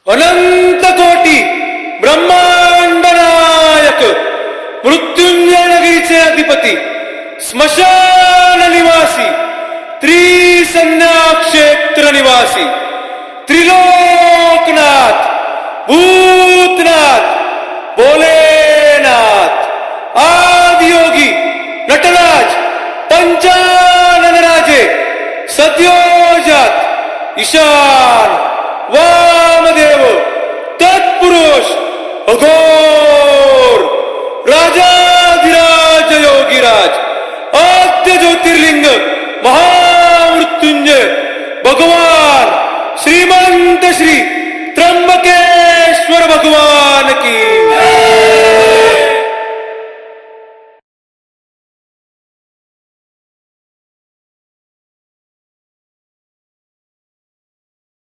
अनंत कोटी ब्रह्मांड नायक मृत्युंजय नगरीचे अधिपती स्मशान निवासी त्रिसंज्ञा क्षेत्र निवासी त्रिलोकनाथ भूतनाथ भोलेनाथ आदियोगी नटराज पंचानन राजे सद्योजात ईशान वामदेव तत्पुरुष अघोर राजाधिराज योगीराज आद्य ज्योतिर्लिंग महामृत्युंजय भगवान श्रीमंत श्री